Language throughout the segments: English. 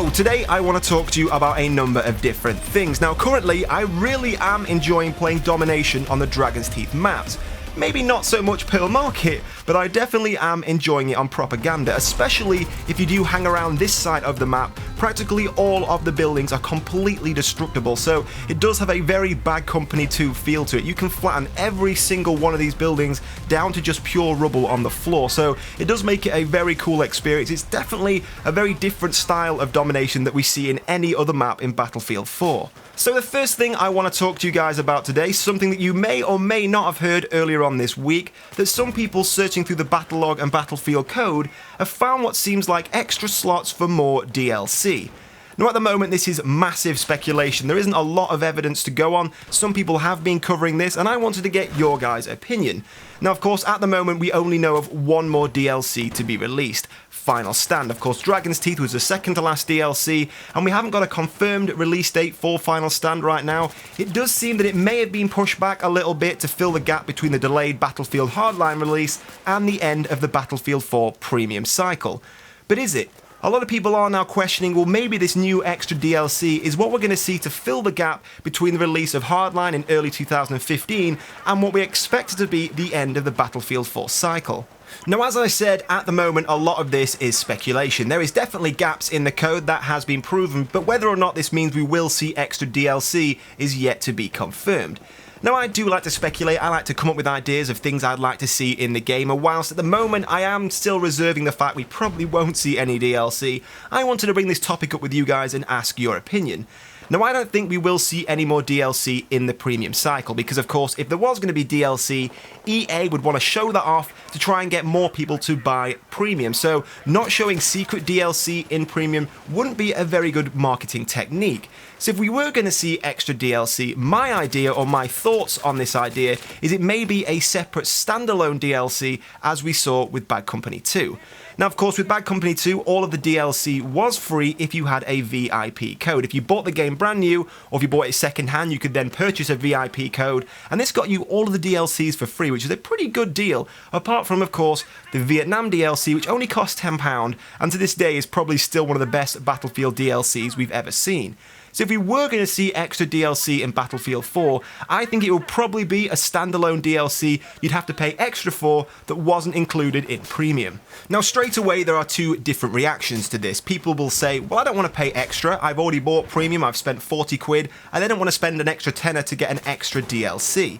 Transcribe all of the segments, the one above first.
So today I want to talk to you about a number of different things. Now currently I really am enjoying playing Domination on the Dragon's Teeth maps. Maybe not so much Pearl Market, but I definitely am enjoying it on Propaganda, especially if you do hang around this side of the map. Practically all of the buildings are completely destructible, so it does have a very Bad Company 2 feel to it. You can flatten every single one of these buildings down to just pure rubble on the floor, so it does make it a very cool experience. It's definitely a very different style of domination that we see in any other map in Battlefield 4. So the first thing I want to talk to you guys about today, something that you may or may not have heard earlier on this week, that some people searching through the battle log and Battlefield code have found what seems like extra slots for more DLC. Now at the moment this is massive speculation, there isn't a lot of evidence to go on, some people have been covering this and I wanted to get your guys' opinion. Now of course at the moment we only know of one more DLC to be released, Final Stand. Of course Dragon's Teeth was the second to last DLC and we haven't got a confirmed release date for Final Stand right now. It does seem that it may have been pushed back a little bit to fill the gap between the delayed Battlefield Hardline release and the end of the Battlefield 4 premium cycle. But is it? A lot of people are now questioning, well maybe this new extra DLC is what we're going to see to fill the gap between the release of Hardline in early 2015 and what we expect to be the end of the Battlefield 4 cycle. Now as I said, at the moment a lot of this is speculation. There is definitely gaps in the code, that has been proven, but whether or not this means we will see extra DLC is yet to be confirmed. Now I do like to speculate, I like to come up with ideas of things I'd like to see in the game, and whilst at the moment I am still reserving the fact we probably won't see any DLC, I wanted to bring this topic up with you guys and ask your opinion. Now I don't think we will see any more DLC in the premium cycle, because of course if there was going to be DLC, EA would want to show that off to try and get more people to buy premium, so not showing secret DLC in premium wouldn't be a very good marketing technique. So if we were going to see extra DLC, my idea or my thoughts on this idea is it may be a separate standalone DLC as we saw with Bad Company 2. Now of course with Bad Company 2 all of the DLC was free if you had a VIP code. If you bought the game brand new or if you bought it second hand you could then purchase a VIP code, and this got you all of the DLCs for free, which is a pretty good deal, apart from of course the Vietnam DLC which only cost £10 and to this day is probably still one of the best Battlefield DLCs we've ever seen. So if we were going to see extra DLC in Battlefield 4, I think it would probably be a standalone DLC you'd have to pay extra for that wasn't included in Premium. Now straight away there are two different reactions to this. People will say, well I don't want to pay extra, I've already bought Premium, I've spent 40 quid, I then want to spend an extra tenner to get an extra DLC.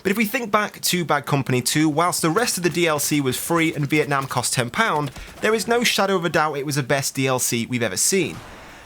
But if we think back to Bad Company 2, whilst the rest of the DLC was free and Vietnam cost £10, there is no shadow of a doubt it was the best DLC we've ever seen.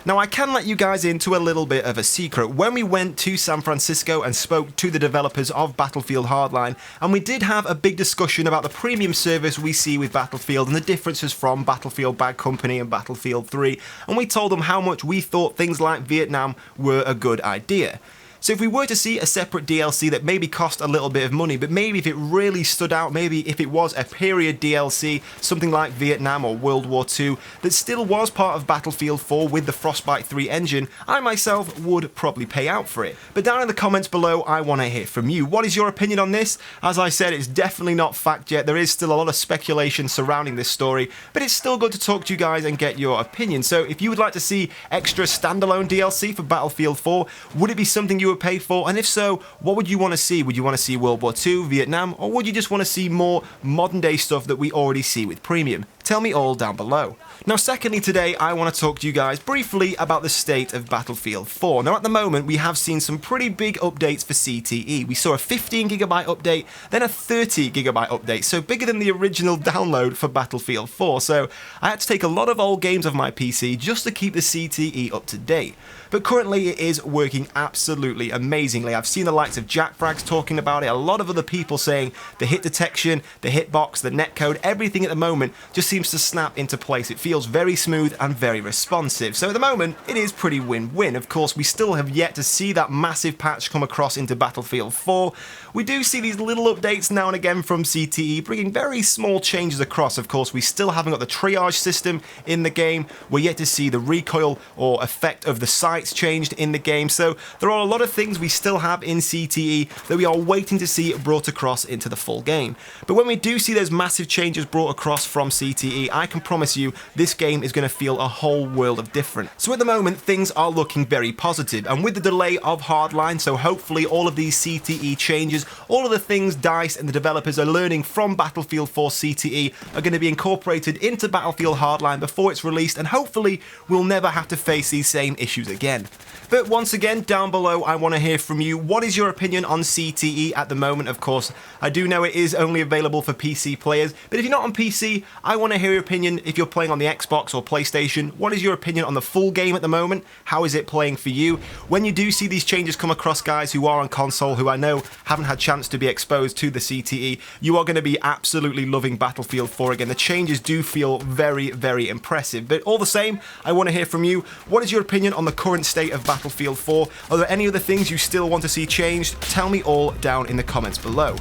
Now I can let you guys into a little bit of a secret. When we went to San Francisco and spoke to the developers of Battlefield Hardline, and we did have a big discussion about the premium service we see with Battlefield and the differences from Battlefield Bad Company and Battlefield 3, and we told them how much we thought things like Vietnam were a good idea. So if we were to see a separate DLC that maybe cost a little bit of money, but maybe if it really stood out, maybe if it was a period DLC, something like Vietnam or World War II, that still was part of Battlefield 4 with the Frostbite 3 engine, I myself would probably pay out for it. But down in the comments below, I want to hear from you. What is your opinion on this? As I said, it's definitely not fact yet. There is still a lot of speculation surrounding this story, but it's still good to talk to you guys and get your opinion. So if you would like to see extra standalone DLC for Battlefield 4, would it be something you would pay for? And if so, what would you want to see? Would you want to see World War II, Vietnam, or would you just want to see more modern day stuff that we already see with Premium? Tell me all down below. Now secondly today I want to talk to you guys briefly about the state of Battlefield 4. Now at the moment we have seen some pretty big updates for CTE. We saw a 15GB update, then a 30GB update, so bigger than the original download for Battlefield 4, so I had to take a lot of old games off my PC just to keep the CTE up to date. But currently it is working absolutely amazingly. I've seen the likes of Jack Frags talking about it, a lot of other people saying the hit detection, the hitbox, the netcode, everything at the moment just seems to snap into place. It feels very smooth and very responsive. So at the moment, it is pretty win-win. Of course, we still have yet to see that massive patch come across into Battlefield 4. We do see these little updates now and again from CTE, bringing very small changes across. Of course, we still haven't got the triage system in the game. We're yet to see the recoil or effect of the sights changed in the game. So there are a lot of things we still have in CTE that we are waiting to see brought across into the full game. But when we do see those massive changes brought across from CTE, CTE, I can promise you this game is going to feel a whole world of different. So at the moment, things are looking very positive, and with the delay of Hardline, so hopefully all of these CTE changes, all of the things DICE and the developers are learning from Battlefield 4 CTE are going to be incorporated into Battlefield Hardline before it's released, and hopefully we'll never have to face these same issues again. But once again, down below, I want to hear from you. What is your opinion on CTE at the moment? Of course, I do know it is only available for PC players, but if you're not on PC, I want to hear your opinion if you're playing on the Xbox or PlayStation. What is your opinion on the full game at the moment? How is it playing for you? When you do see these changes come across guys who are on console, who I know haven't had chance to be exposed to the CTE, you are going to be absolutely loving Battlefield 4 again. The changes do feel very, very impressive. But all the same, I want to hear from you. What is your opinion on the current state of Battlefield 4? Are there any other things you still want to see changed? Tell me all down in the comments below.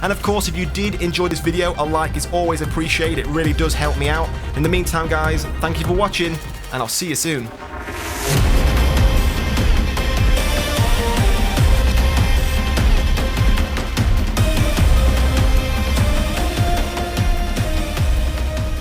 And of course, if you did enjoy this video, a like is always appreciated. It really does help me out. In the meantime, guys, thank you for watching, and I'll see you soon.